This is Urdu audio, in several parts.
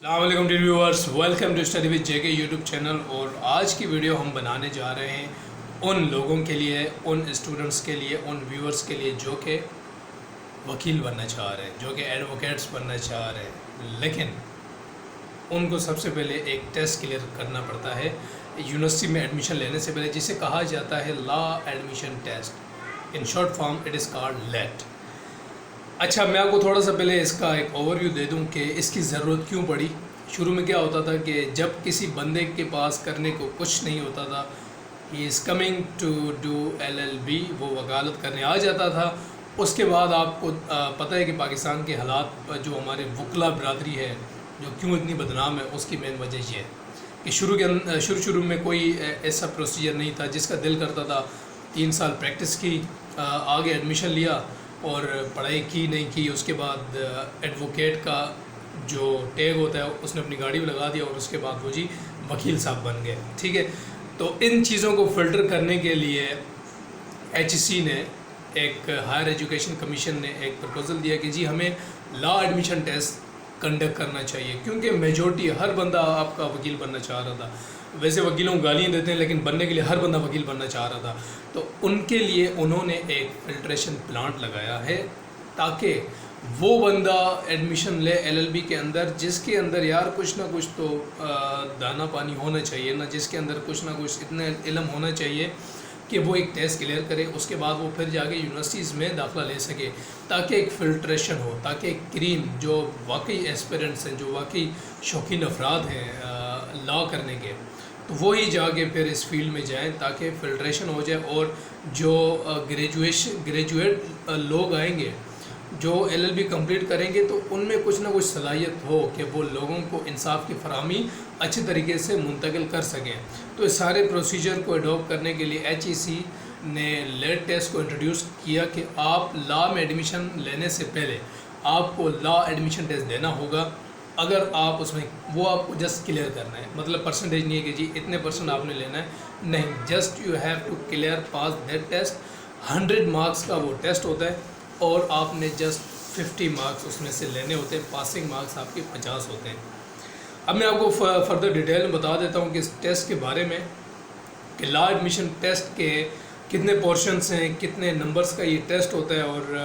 السلام علیکم dear viewers, welcome to study with J K YouTube channel. اور آج کی ویڈیو ہم بنانے جا رہے ہیں ان لوگوں کے لیے، ان اسٹوڈنٹس کے لیے، ان ویورز کے لیے جو کہ وکیل بننا چاہ رہے ہیں، جو کہ ایڈوکیٹس بننا چاہ رہے ہیں، لیکن ان کو سب سے پہلے ایک ٹیسٹ کلیئر کرنا پڑتا ہے یونیورسٹی میں ایڈمیشن لینے سے پہلے، جسے کہا جاتا ہے law admission test, in short form it is called LAT. اچھا، میں آپ کو تھوڑا سا پہلے اس کا ایک اوور ویو دے دوں کہ اس کی ضرورت کیوں پڑی۔ شروع میں کیا ہوتا تھا کہ جب کسی بندے کے پاس کرنے کو کچھ نہیں ہوتا تھا، he is coming to do LLB، وہ وکالت کرنے آ جاتا تھا۔ اس کے بعد آپ کو پتہ ہے کہ پاکستان کے حالات جو ہمارے وکلا برادری ہے جو کیوں اتنی بدنام ہے، اس کی مین وجہ یہ ہے کہ شروع میں کوئی ایسا پروسیجر نہیں تھا۔ جس کا دل کرتا تھا 3 سال پریکٹس کی، آگے ایڈمیشن لیا اور پڑھائی کی نہیں کی، اس کے بعد ایڈوکیٹ کا جو ٹیگ ہوتا ہے اس نے اپنی گاڑی میں لگا دیا اور اس کے بعد وہ جی وکیل صاحب بن گئے۔ ٹھیک ہے، تو ان چیزوں کو فلٹر کرنے کے لیے HEC نے ایک ہائر ایجوکیشن کمیشن نے ایک پرپوزل دیا کہ جی ہمیں لا ایڈمیشن ٹیسٹ کنڈکٹ کرنا چاہیے، کیونکہ میجورٹی ہر بندہ آپ کا وکیل بننا چاہ رہا تھا۔ ویسے وکیلوں کو گالیاں دیتے ہیں، لیکن بننے کے لیے ہر بندہ وکیل بننا چاہ رہا تھا۔ تو ان کے لیے انہوں نے ایک فلٹریشن پلانٹ لگایا ہے تاکہ وہ بندہ ایڈمیشن لے LLB کے اندر جس کے اندر یار کچھ نہ کچھ تو دانا پانی ہونا چاہیے نا، جس کے اندر کچھ نہ کچھ اتنا علم ہونا چاہیے کہ وہ ایک ٹیسٹ کلیئر کرے، اس کے بعد وہ پھر جا کے یونیورسٹیز میں داخلہ لے سکے، تاکہ ایک فلٹریشن ہو، تاکہ ایک کریم جو واقعی ایسپیرنٹس ہیں، جو واقعی شوقین افراد ہیں لا کرنے کے، تو وہی جا کے پھر اس فیلڈ میں جائیں تاکہ فلٹریشن ہو جائے۔ اور جو گریجویٹ لوگ آئیں گے جو LLB کمپلیٹ کریں گے تو ان میں کچھ نہ کچھ صلاحیت ہو کہ وہ لوگوں کو انصاف کی فراہمی اچھے طریقے سے منتقل کر سکیں۔ تو اس سارے پروسیجر کو اڈاپٹ کرنے کے لیے HEC نے لیٹ ٹیسٹ کو انٹروڈیوس کیا کہ آپ لا میں ایڈمیشن لینے سے پہلے آپ کو لا ایڈمیشن ٹیسٹ دینا ہوگا۔ اگر آپ اس میں وہ آپ کو جسٹ کلیئر کرنا ہے، مطلب پرسنٹیج نہیں ہے کہ جی اتنے % آپ نے لینا ہے، نہیں، just you have to clear pass that test. 100 marks کا وہ ٹیسٹ ہوتا ہے اور آپ نے جسٹ 50 مارکس اس میں سے لینے ہوتے ہیں، پاسنگ مارکس آپ کے 50 ہوتے ہیں۔ اب میں آپ کو فردر ڈیٹیل میں بتا دیتا ہوں کہ اس ٹیسٹ کے بارے میں کہ لا ایڈمیشن ٹیسٹ کے کتنے پورشنس ہیں، کتنے نمبرز کا یہ ٹیسٹ ہوتا ہے اور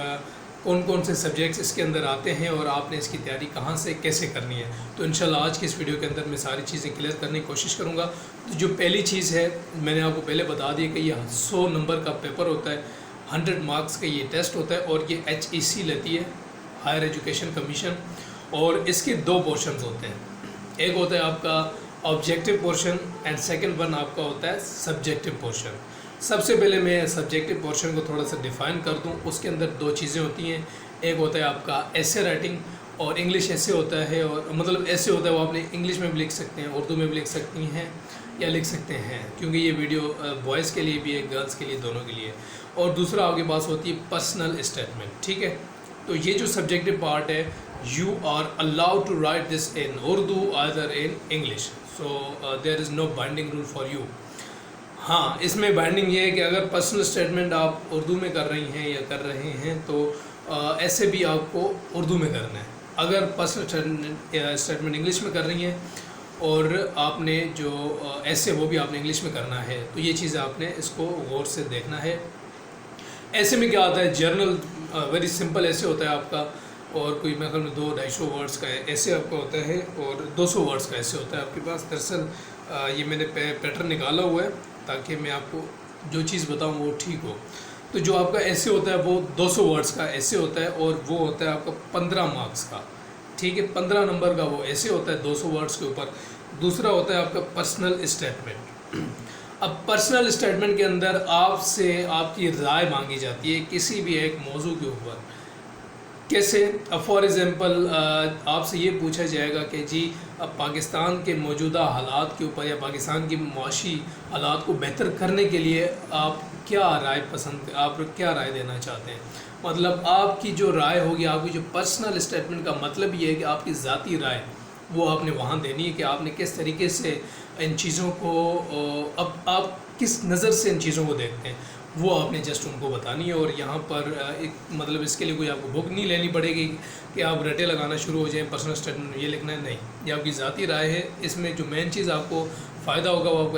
کون کون سے سبجیکٹس اس کے اندر آتے ہیں اور آپ نے اس کی تیاری کہاں سے کیسے کرنی ہے۔ تو انشاءاللہ آج کی اس ویڈیو کے اندر میں ساری چیزیں کلیئر کرنے کی کوشش کروں گا۔ تو جو پہلی چیز ہے، میں نے آپ کو پہلے بتا دیا کہ یہ 100 نمبر کا پیپر ہوتا ہے، 100 مارکس کا یہ ٹیسٹ ہوتا ہے اور یہ HEC لیتی ہے، ہائر ایجوکیشن کمیشن۔ اور اس کے 2 پورشنز ہوتے ہیں، ایک ہوتا ہے آپ کا objective portion and second one آپ کا ہوتا ہے سبجیکٹیو پورشن۔ سب سے پہلے میں سبجیکٹیو پورشن کو تھوڑا سا ڈیفائن کر دوں۔ اس کے اندر 2 چیزیں ہوتی ہیں، ایک ہوتا ہے آپ کا ایسے رائٹنگ اور انگلش ایسے ہوتا ہے، اور مطلب ایسے ہوتا ہے وہ آپ نے انگلش میں بھی لکھ سکتے ہیں، اردو میں بھی لکھ سکتی ہیں یا لکھ سکتے ہیں، کیونکہ یہ ویڈیو بوائز کے لیے بھی ہے، گرلز کے لیے، دونوں کے لیے۔ اور دوسرا آپ کے پاس ہوتی ہے پرسنل اسٹیٹمنٹ۔ ٹھیک ہے، تو یہ جو سبجیکٹیو پارٹ ہے، you are allowed to write this in Urdu either in English, so there is no binding rule for you. ہاں، اس میں بائنڈنگ یہ ہے کہ اگر پرسنل اسٹیٹمنٹ آپ اردو میں کر رہی ہیں یا کر رہے ہیں تو ایسے بھی آپ کو اردو میں کرنا ہے۔ اگر پرسنل اسٹیٹمنٹ انگلش میں کر رہی ہیں اور آپ نے جو ایسے وہ بھی آپ نے انگلش میں کرنا ہے، تو یہ چیز آپ نے اس کو غور سے دیکھنا ہے۔ ایسے میں کیا آتا ہے، جرنل ویری سمپل ایسے ہوتا ہے آپ کا، اور کوئی میرے خیال میں 200-250 ورڈز کا ایسے آپ کا ہوتا ہے اور 200 ورڈز کا ایسے ہوتا ہے آپ کے پاس۔ دراصل یہ میں نے پیٹرن نکالا ہوا ہے تاکہ میں آپ کو جو چیز بتاؤں وہ ٹھیک ہو۔ تو جو آپ کا ایسے ہوتا ہے وہ 200 ورڈز کا ایسے ہوتا ہے اور وہ ہوتا ہے آپ کا 15 مارکس کا۔ ٹھیک ہے، 15 نمبر کا وہ ایسے ہوتا ہے 200 ورڈز کے اوپر۔ دوسرا ہوتا ہے آپ کا پرسنل اسٹیٹمنٹ۔ اب پرسنل اسٹیٹمنٹ کے اندر آپ سے آپ کی رائے مانگی جاتی ہے کسی بھی ایک موضوع کے اوپر۔ کیسے؟ فار ایگزامپل آپ سے یہ پوچھا جائے گا کہ جی پاکستان کے موجودہ حالات کے اوپر یا پاکستان کی معاشی حالات کو بہتر کرنے کے لیے آپ کیا رائے دینا چاہتے ہیں۔ مطلب آپ کی جو رائے ہوگی، آپ کی جو پرسنل اسٹیٹمنٹ کا مطلب یہ ہے کہ آپ کی ذاتی رائے وہ آپ نے وہاں دینی ہے کہ آپ نے کس طریقے سے ان چیزوں کو، اب آپ کس نظر سے ان چیزوں کو دیکھتے ہیں۔ وہ آپ نے جسٹ ان کو بتانی ہے. اور یہاں پر ایک مطلب اس کے لیے کوئی آپ کو بک نہیں لینی پڑے گی کہ آپ رٹے لگانا شروع ہو جائیں پرسنل اسٹیٹمنٹ یہ لکھنا ہے, نہیں, یہ آپ کی ذاتی رائے ہے. اس میں جو مین چیز آپ کو فائدہ ہوگا وہ آپ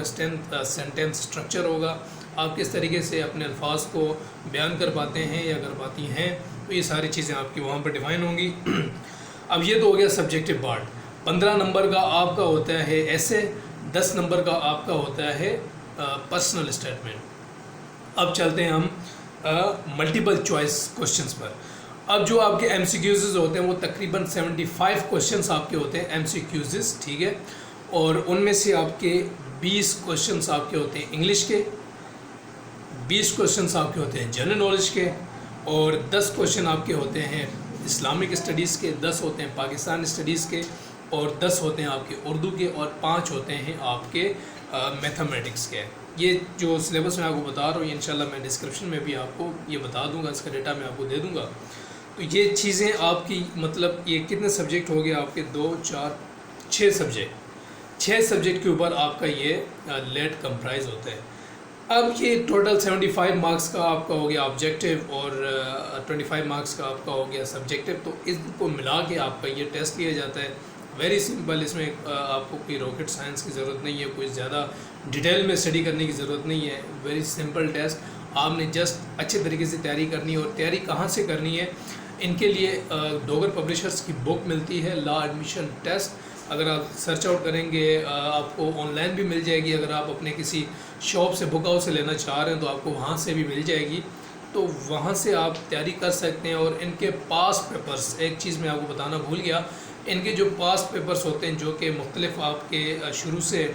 کا سینٹینس اسٹرکچر ہوگا, آپ کس طریقے سے اپنے الفاظ کو بیان کر پاتے ہیں یا کر پاتی ہیں, تو یہ ساری چیزیں آپ کی وہاں پر ڈیفائن ہوں گی. اب یہ تو ہو گیا سبجیکٹو پارٹ. 15 نمبر کا آپ کا ہوتا ہے ایسے, 10 نمبر کا آپ کا ہوتا ہے پرسنل اسٹیٹمنٹ. اب چلتے ہیں ہم ملٹیپل چوائس کوشچنس پر. اب جو آپ کے ایم سی کیوزز ہوتے ہیں وہ تقریباً 75 کوشچنس آپ کے ہوتے ہیں ایم سی کیوزز, ٹھیک ہے, اور ان میں سے آپ کے 20 کوشچنس آپ کے ہوتے ہیں انگلش کے, 20 کوشچنس آپ کے ہوتے ہیں جنرل نالج کے, اور 10 کوشچن آپ کے ہوتے ہیں اسلامک اسٹڈیز کے, 10 ہوتے ہیں پاکستان اسٹڈیز کے, اور 10 ہوتے ہیں آپ کے اردو کے, اور 5 ہوتے ہیں آپ کے میتھمیٹکس کے. یہ جو سلیبس میں آپ کو بتا رہا ہوں یہ انشاءاللہ میں ڈسکرپشن میں بھی آپ کو یہ بتا دوں گا, اس کا ڈیٹا میں آپ کو دے دوں گا. تو یہ چیزیں آپ کی مطلب یہ کتنے سبجیکٹ ہو گئے آپ کے 2 4 6 سبجیکٹ, 6 سبجیکٹ کے اوپر آپ کا یہ لیٹ کمپرائز ہوتا ہے. اب یہ ٹوٹل 75 مارکس کا آپ کا ہو گیا آبجیکٹیو اور 25 مارکس کا آپ کا ہو گیا سبجیکٹیو. تو اس کو ملا کے آپ کا یہ ٹیسٹ لیا جاتا ہے. ویری سمپل, اس میں آپ کو کوئی راکٹ سائنس کی ضرورت نہیں ہے, کوئی زیادہ ڈیٹیل میں اسٹڈی کرنے کی ضرورت نہیں ہے. ویری سمپل ٹیسٹ, آپ نے جسٹ اچھے طریقے سے تیاری کرنی ہے. اور تیاری کہاں سے کرنی ہے, ان کے لیے ڈوگر پبلشرز کی بک ملتی ہے لا ایڈمیشن ٹیسٹ. اگر آپ سرچ آؤٹ کریں گے آپ کو آن لائن بھی مل جائے گی. اگر آپ اپنے کسی شاپ سے بک ہاؤس سے لینا چاہ رہے ہیں تو آپ کو وہاں سے بھی مل جائے گی, تو وہاں سے آپ تیاری کر سکتے ہیں. اور ان کے پاس پیپرز, ایک چیز میں آپ کو بتانا بھول گیا, ان کے جو پاس پیپرز ہوتے ہیں جو کہ مختلف آپ کے شروع سے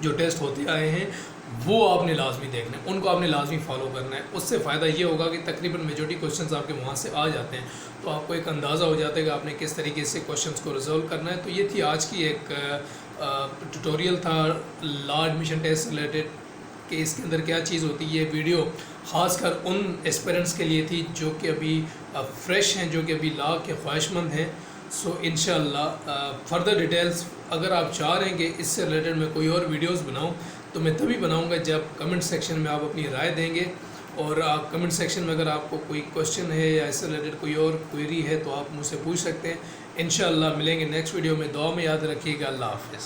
جو ٹیسٹ ہوتے آئے ہیں وہ آپ نے لازمی دیکھنا ہے, ان کو آپ نے لازمی فالو کرنا ہے. اس سے فائدہ یہ ہوگا کہ تقریباً میجورٹی کوشچنز آپ کے وہاں سے آ جاتے ہیں, تو آپ کو ایک اندازہ ہو جاتا ہے کہ آپ نے کس طریقے سے کوشچنز کو ریزولو کرنا ہے. تو یہ تھی آج کی ایک ٹیوٹوریل تھا لا ایڈمیشن ٹیسٹ ریلیٹڈ کہ اس کے اندر کیا چیز ہوتی ہے. یہ ویڈیو خاص کر ان اسپیرنٹس کے لیے تھی جو کہ ابھی فریش ہیں, جو کہ ابھی لا کے خواہش مند ہیں. سو انشاءاللہ فردر ڈیٹیلز اگر آپ چاہ رہے ہیں کہ اس سے ریلیٹڈ میں کوئی اور ویڈیوز بناؤں تو میں تبھی بناؤں گا جب کمنٹ سیکشن میں آپ اپنی رائے دیں گے. اور آپ کمنٹ سیکشن میں اگر آپ کو کوئی کوشچن ہے یا اس سے ریلیٹڈ کوئی اور کوئری ہے تو آپ مجھ سے پوچھ سکتے ہیں. انشاءاللہ ملیں گے نیکسٹ ویڈیو میں. دعا میں یاد رکھیے گا. اللہ حافظ.